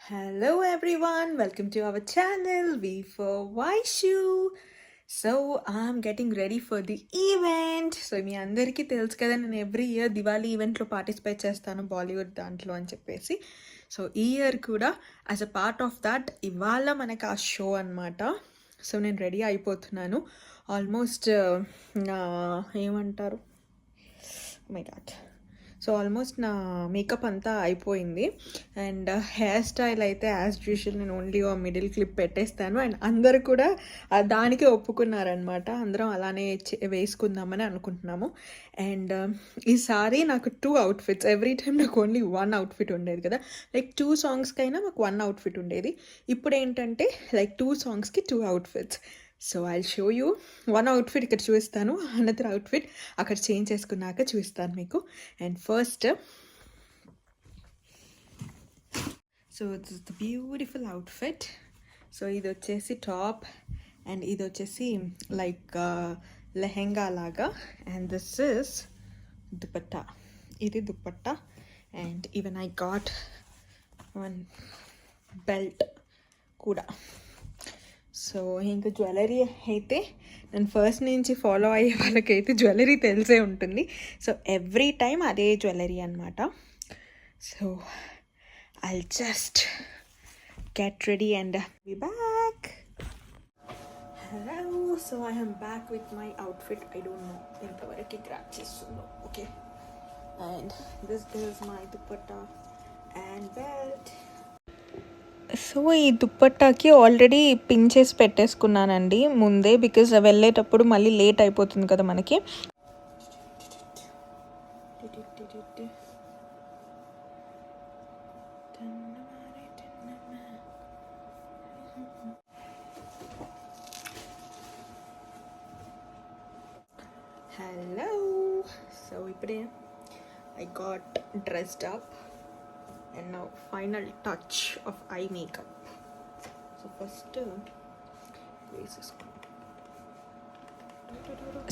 Hello everyone, welcome to our channel V for Vaishu. So I'm getting ready for the event. So మీ అందరికీ తెలుసు కదా, నేను every year Diwali ఈవెంట్లో participate చేస్తాను బాలీవుడ్ దాంట్లో అని చెప్పేసి. సో ఈ ఇయర్ కూడా as a part of that ఇవాళ మనకు ఆ షో అనమాట. సో నేను రెడీ అయిపోతున్నాను. ఆల్మోస్ట్ ఏమంటారు, మై గాడ్, సో ఆల్మోస్ట్ నా మేకప్ అంతా అయిపోయింది. అండ్ హెయిర్ స్టైల్ అయితే యాజ్ యూజువల్ నేను ఓన్లీ మిడిల్ క్లిప్ పెట్టేస్తాను. అండ్ అందరు కూడా దానికే ఒప్పుకున్నారనమాట. అందరం అలానే వేసుకుందామని అనుకుంటున్నాము. అండ్ ఈసారి నాకు 2 అవుట్ఫిట్స్, ఎవ్రీ టైం నాకు ఓన్లీ 1 అవుట్ఫిట్ ఉండేది కదా, లైక్ 2 సాంగ్స్కైనా మాకు 1 అవుట్ఫిట్ ఉండేది. ఇప్పుడు ఏంటంటే like 2 సాంగ్స్కి 2 outfits. So I show you 1 outfit ఇక్కడ చూపిస్తాను, అనదర్ అవుట్ఫిట్ అక్కడ చేంజ్ చేసుకున్నాక చూపిస్తాను మీకు. And first, so it's the beautiful outfit. So ఇది వచ్చేసి టాప్ అండ్ ఇది వచ్చేసి లైక్ లెహెంగా లాగా. అండ్ దిస్ ఇస్ దుపట్టా, ఇది dupatta. And even I got 1 belt కూడా. సో ఇంకా జ్యువెలరీ అయితే నేను ఫస్ట్ నుంచి ఫాలో అయ్యే వాళ్ళకైతే జ్యువెలరీ తెలిసే ఉంటుంది. సో ఎవ్రీ టైం అదే జ్యువెలరీ అనమాట. So I just get ready and be back. Hello, so I am back with my outfit. I don't no ఎంతవరకు గ్రాప్ చేస్తుందో. Okay, and this is my dupatta and belt. So ఈ దుప్పట్టాకి already pin చేసి పెట్టేసుకున్నానండి ముందే, because వెళ్ళేటప్పుడు మళ్ళీ late అయిపోతుంది కదా మనకి. హలో, సో ఇప్పుడే I got dressed up and now final touch of eye makeup. So first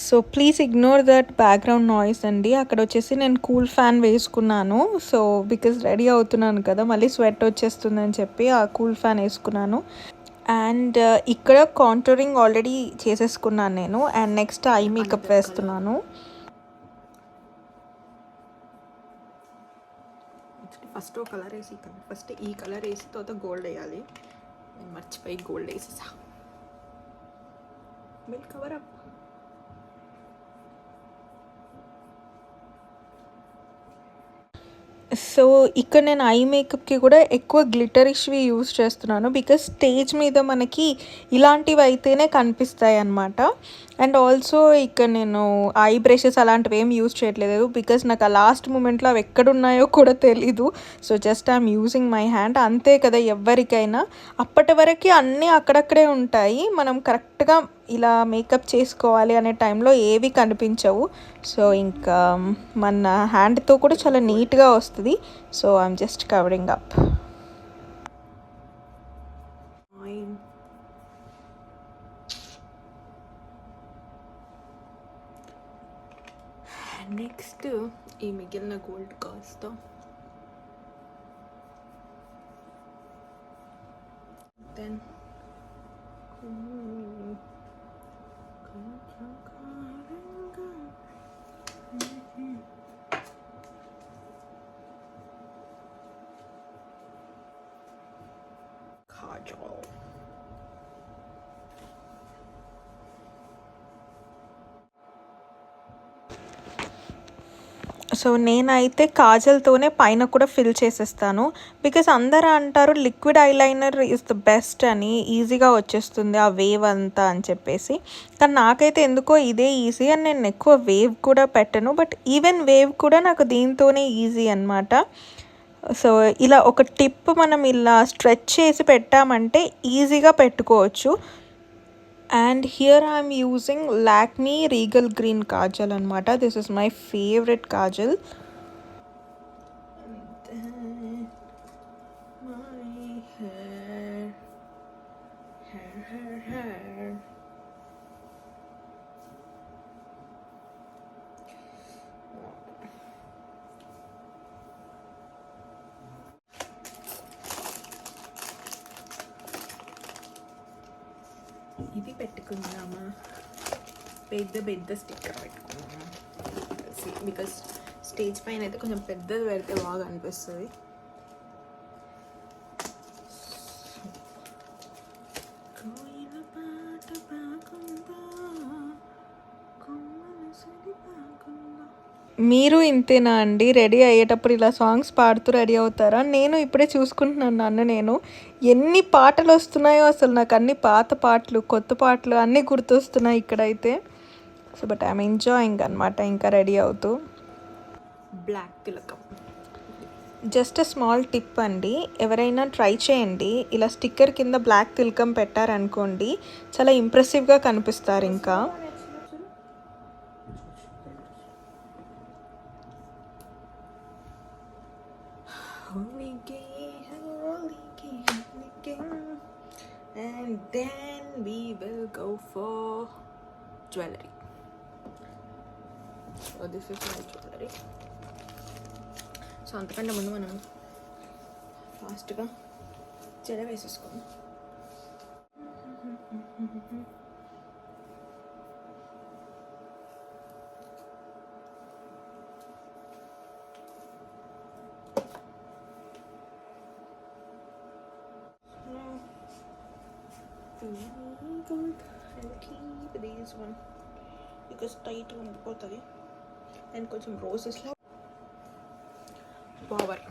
so please ignore that background noise అండి. అక్కడ వచ్చేసి నేను కూల్ ఫ్యాన్ వేసుకున్నాను. సో బికాజ్ రెడీ అవుతున్నాను కదా, మళ్ళీ స్వెట్ వచ్చేస్తుందని చెప్పి ఆ కూల్ ఫ్యాన్ వేసుకున్నాను. అండ్ ఇక్కడ కాంటూరింగ్ ఆల్రెడీ చేసేసుకున్నాను నేను. అండ్ నెక్స్ట్ ఐ మేకప్ వేస్తున్నాను. ఫస్ట్ కలర్ వేసి, ఫస్ట్ ఈ కలర్ వేసి తర్వాత గోల్డ్ వేయాలి. నేను మర్చిపోయి gold వేసేసా. Bill cover up. So ఇక్కడ నేను ఐ మేకప్కి కూడా ఎక్కువ గ్లిటరిష్వి యూస్ చేస్తున్నాను, బికాజ్ స్టేజ్ మీద మనకి ఇలాంటివి అయితేనే కనిపిస్తాయి అన్నమాట. అండ్ ఆల్సో ఇక్కడ నేను ఐ బ్రషెస్ అలాంటివి ఏం యూస్ చేయట్లేదు, బికాజ్ నాకు ఆ లాస్ట్ మూమెంట్లో అవి ఎక్కడున్నాయో కూడా తెలీదు. So just I'm using my hand, అంతే కదా ఎవరికైనా. అప్పటి వరకు అన్నీ అక్కడక్కడే ఉంటాయి, మనం కరెక్ట్గా ఇలా మేకప్ చేసుకోవాలి అనే టైంలో ఏవి కనిపించవు. సో ఇంకా మన హ్యాండ్తో కూడా చాలా నీట్గా వస్తుంది. So I'm just covering up. Next ఈ మిగిలిన గోల్డ్ కాస్త దెన్ కాజల్. సో నేనైతే కాజల్తోనే పైన కూడా ఫిల్ చేసేస్తాను, బికాస్ అందరూ అంటారు liquid eyeliner is the best అని, ఈజీగా వచ్చేస్తుంది ఆ వేవ్ అంతా అని చెప్పేసి. కానీ నాకైతే ఎందుకో ఇదే ఈజీ, అని నేను ఎక్కువ వేవ్ కూడా పెట్టను. బట్ ఈవెన్ వేవ్ కూడా నాకు దీంతోనే ఈజీ అనమాట. సో ఇలా ఒక టిప్ మనం ఇలా స్ట్రెచ్ చేసి పెట్టామంటే ఈజీగా పెట్టుకోవచ్చు. And here I am using Lakme Regal Green Kajal anamata. This is my favorite kajal. And then my hair. ఇది పెట్టుకుందామా, పెద్ద పెద్ద స్టిక్కర్ పెట్టుకుందామా, బికాస్ స్టేజ్ పైన అయితే కొంచెం పెద్దది పెడితే బాగా అనిపిస్తుంది. మీరు ఇంతేనా అండి? రెడీ అయ్యేటప్పుడు ఇలా సాంగ్స్ పాడుతూ రెడీ అవుతారా? నేను ఇప్పుడే చూసుకుంటున్నాను నన్ను నేను, ఎన్ని పాటలు వస్తున్నాయో అసలు. నాకు అన్ని పాత పాటలు, కొత్త పాటలు అన్నీ గుర్తొస్తున్నాయి ఇక్కడైతే. సో బట్ ఐఎమ్ ఎంజాయింగ్ అనమాట ఇంకా రెడీ అవుతూ. బ్లాక్ తిలకం, జస్ట్ స్మాల్ టిప్ అండి, ఎవరైనా ట్రై చేయండి. ఇలా స్టిక్కర్ కింద బ్లాక్ తిలకం పెట్టారనుకోండి, చాలా ఇంప్రెసివ్గా కనిపిస్తారు. ఇంకా and then we will go for jewelry. So this is my jewelry. So అంతకంటే ముందు మనం ఫాస్ట్గా జడ వేసేసుకోండి. I'll keep this one because tight ఉండిపోతుంది. అండ్ కొంచెం రోజెస్లో పవర్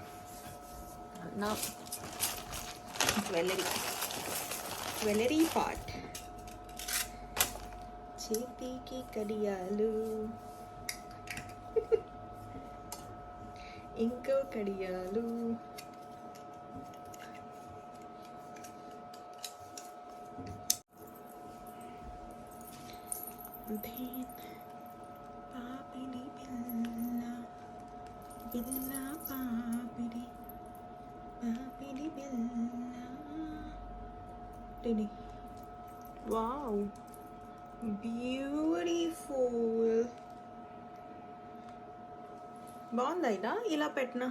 నా జ్యువెలరీ పార్ట్. చేతికి కడియాలు, ఇంకో కడియాలు, పాపిడి బిల్ల బిల్ల పాపిడి పాపిడి బిల్ల. Wow, beautiful. బాగుందా? ఇలా పెట్టినా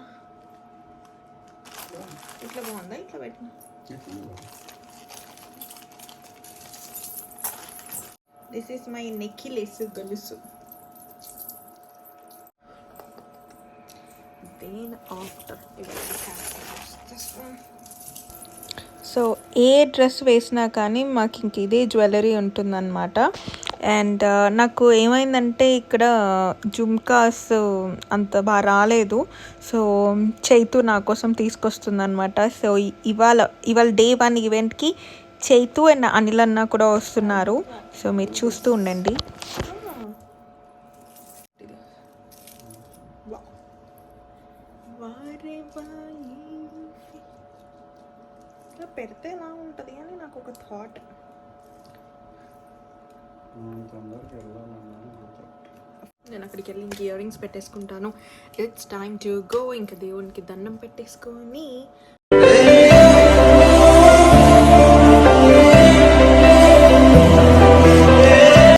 ఇట్లా బాగుందా? ఇట్లా పెట్టినా దిస్ ఈస్ మై నెక్లెస్ గొలుసు. Then after this one. So ఏ డ్రెస్ వేసినా కానీ మాకు ఇంక ఇదే జ్యువెలరీ ఉంటుందన్నమాట. అండ్ నాకు ఏమైందంటే ఇక్కడ జుమ్కాస్ అంత బాగా రాలేదు. సో చైతు నా కోసం తీసుకొస్తుందన్నమాట. సో ఇవాళ డే 1 ఈవెంట్కి చైతు అండ్ అనిల్ అన్న కూడా వస్తున్నారు. సో మీరు చూస్తూ ఉండండి. పెడితే ఎలా ఉంటుంది అని నాకు ఒక థాట్. నేను అక్కడికి వెళ్ళి ఇంక ఇయర్ రింగ్స్ పెట్టేసుకుంటాను. It's time to go. ఇంకా దేవునికి దండం పెట్టేసుకొని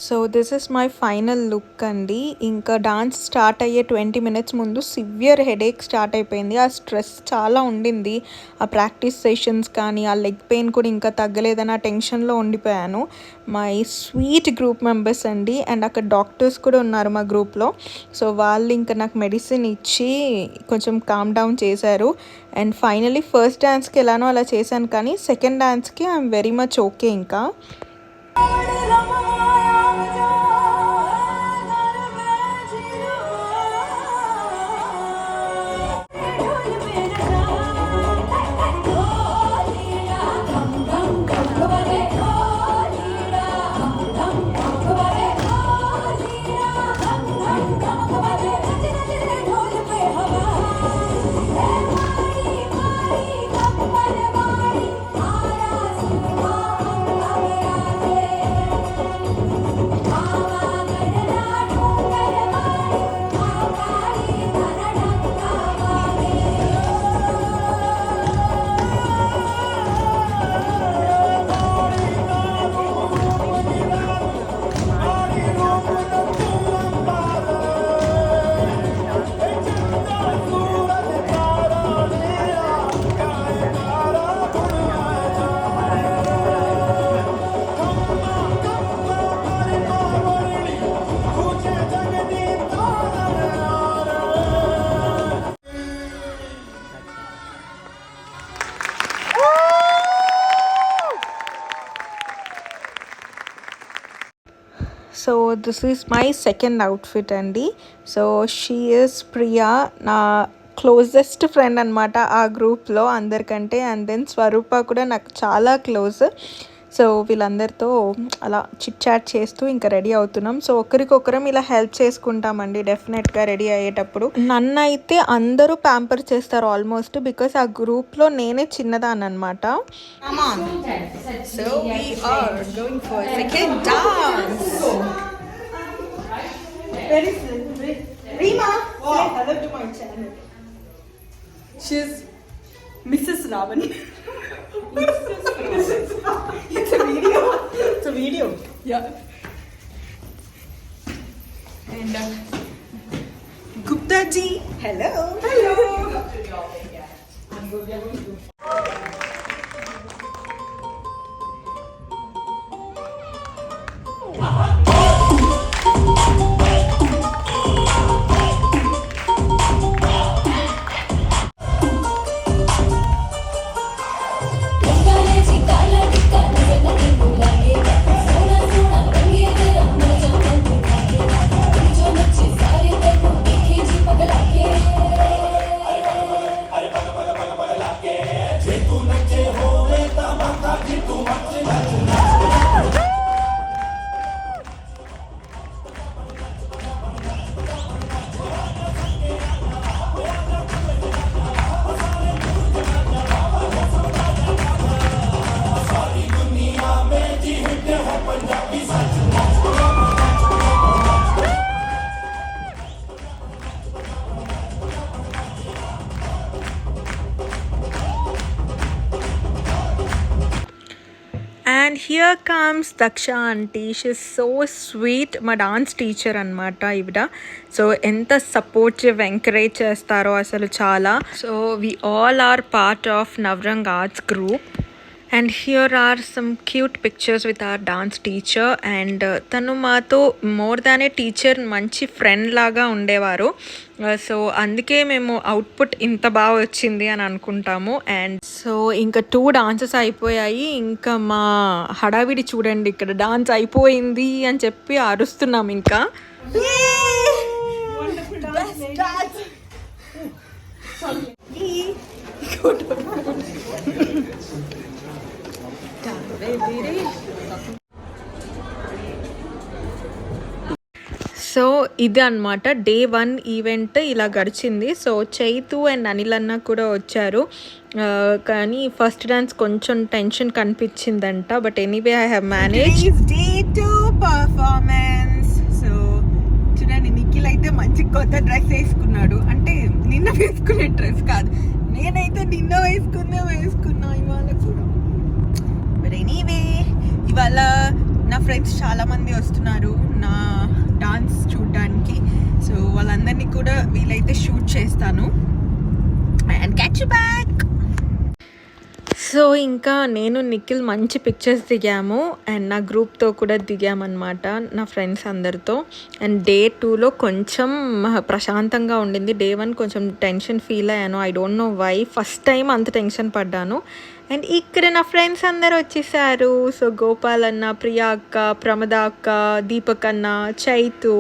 so this is my final look అండి. ఇంకా డాన్స్ స్టార్ట్ అయ్యే 20 minutes ముందు సివియర్ హెడేక్ స్టార్ట్ అయిపోయింది. ఆ స్ట్రెస్ చాలా ఉండింది. ఆ ప్రాక్టీస్ సెషన్స్ కానీ ఆ లెగ్ పెయిన్ కూడా ఇంకా తగ్గలేదని ఆ టెన్షన్లో ఉండిపోయాను. మై స్వీట్ గ్రూప్ మెంబర్స్ అండి, అండ్ అక్కడ డాక్టర్స్ కూడా ఉన్నారు మా గ్రూప్లో. సో వాళ్ళు ఇంకా నాకు మెడిసిన్ ఇచ్చి కొంచెం కామ్ డౌన్ చేశారు. అండ్ ఫైనలీ ఫస్ట్ డ్యాన్స్కి ఎలానో అలా చేశాను, కానీ సెకండ్ డ్యాన్స్కి ఐఎమ్ వెరీ మచ్ ఓకే. ఇంకా so this is my second outfit అండి. సో షీ ఈస్ ప్రియా, నా క్లోజెస్ట్ ఫ్రెండ్ అనమాట ఆ గ్రూప్లో అందరికంటే. అండ్ దెన్ స్వరూప కూడా నాకు చాలా క్లోజ్. సో వీళ్ళందరితో అలా చిట్ చాట్ చేస్తూ ఇంకా రెడీ అవుతున్నాం. సో ఒకరికొకరం ఇలా హెల్ప్ చేసుకుంటామండి డెఫినెట్గా రెడీ అయ్యేటప్పుడు. నన్ను అయితే అందరూ ప్యాంపర్ చేస్తారు ఆల్మోస్ట్, బికాస్ ఆ గ్రూప్లో నేనే చిన్నదాన్ని అనమాట. Mrs. Ravan. It's a video. It's a video. Yeah. And Gupta ji. Hello. Hello. And here comes Daksha aunty. She's so sweet, మా డాన్స్ టీచర్ అనమాట ఈవిడ. సో ఎంత సపోర్టివ్ ఎంకరేజ్ చేస్తారో అసలు చాలా. So we all are part of Navrang arts group. And here are some cute pictures with our dance teacher. And తను మాతో more than a teacher, మంచి ఫ్రెండ్ లాగా ఉండేవారు. సో అందుకే మేము అవుట్పుట్ ఇంత బాగా వచ్చింది అని అనుకుంటాము. అండ్ సో ఇంకా 2 డాన్సెస్ అయిపోయాయి. ఇంకా మా హడావిడి చూడండి, ఇక్కడ డాన్స్ అయిపోయింది అని చెప్పి అరుస్తున్నాం ఇంకా. సో ఇది అనమాట డే 1 ఈవెంట్ ఇలా గడిచింది. సో చైతు అండ్ అనిల్ అన్న కూడా వచ్చారు. కానీ ఫస్ట్ డాన్స్ కొంచెం టెన్షన్ కనిపించిందంట. But anyway I have manage. Day 2 performance. So చూడండి, నిఖిల్ అయితే మంచి కొత్త డ్రెస్ వేసుకున్నాడు. అంటే నిన్న వేసుకునే డ్రెస్ కాదు, నేనైతే నిన్న వేసుకున్నా ఇవాళ కూడా. బట్ ఎనీవే ఇవాళ నా ఫ్రెండ్స్ చాలా మంది వస్తున్నారు నా డాన్స్ చూడడానికి. సో వాళ్ళందరినీ కూడా వీలైతే షూట్ చేస్తాను and catch you back. So ఇంకా నేను నిఖిల్ మంచి పిక్చర్స్ దిగాము. అండ్ నా గ్రూప్తో కూడా దిగామన్నమాట, నా ఫ్రెండ్స్ అందరితో. అండ్ డే 2లో కొంచెం ప్రశాంతంగా ఉండింది. డే 1 కొంచెం టెన్షన్ ఫీల్ అయ్యాను. I don't know why, first time అంత టెన్షన్ పడ్డాను. అండ్ ఇక్కడ నా ఫ్రెండ్స్ అందరు వచ్చేసారు. సో గోపాల్ అన్న, ప్రియా అక్క, ప్రమద అక్క, దీపక్ అన్న, Chaitu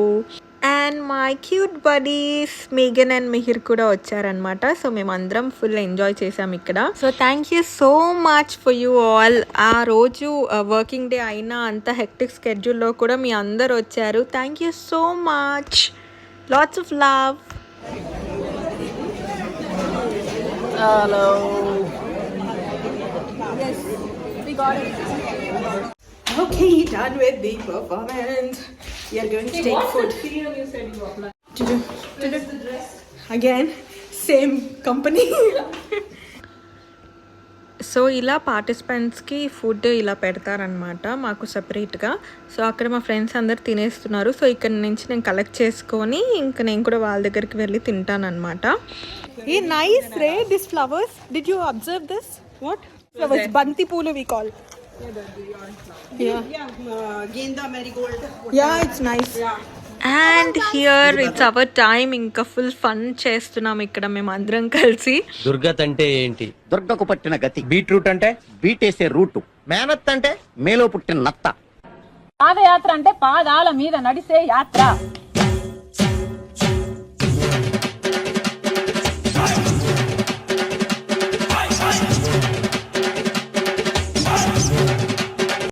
and my cute buddies మేఘన్ అండ్ మిహిర్ కూడా వచ్చారనమాట. సో మేమందరం ఫుల్ ఎంజాయ్ చేసాం ఇక్కడ. So thank you so much for you all. ఆ రోజు వర్కింగ్ డే అయినా అంత హెక్టిక్ స్కెడ్యూల్లో కూడా మీ అందరు వచ్చారు. Thank you so much. Lots of love. Hello. Yes, we got it. Okay, done with the performance. We are going to take food. You said you applied. To do the dress. Again, same company. So ఇలా పార్టిసిపెంట్స్కి food ఇలా పెడతారనమాట మాకు సపరేట్గా. So అక్కడ మా friends అందరు తినేస్తున్నారు. So ఇక్కడ నుంచి నేను కలెక్ట్ చేసుకొని ఇంకా నేను కూడా వాళ్ళ దగ్గరికి వెళ్ళి తింటానమాట. Hey, nice, Ray. These flowers. Did you observe this? What? Flowers. Banti pulu we call. Genda marigold. Yeah, it's nice. And here it's our time. ఇంకా ఫుల్ ఫన్ చేస్తున్నాం ఇక్కడ మేము అందరం కలిసి. దుర్గత్ అంటే ఏంటి? దుర్గకు పట్టిన గతి. బీట్రూట్ అంటే బీటేసే రూటు. మేనత్ అంటే మేలో పుట్టిన నత్త. పాదయాత్ర అంటే పాదాల మీద నడిసే యాత్ర.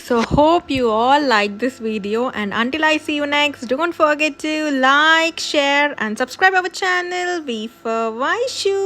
So hope you all like this video, and until I see you next, don't forget to like, share and subscribe our channel. V for Vaishu.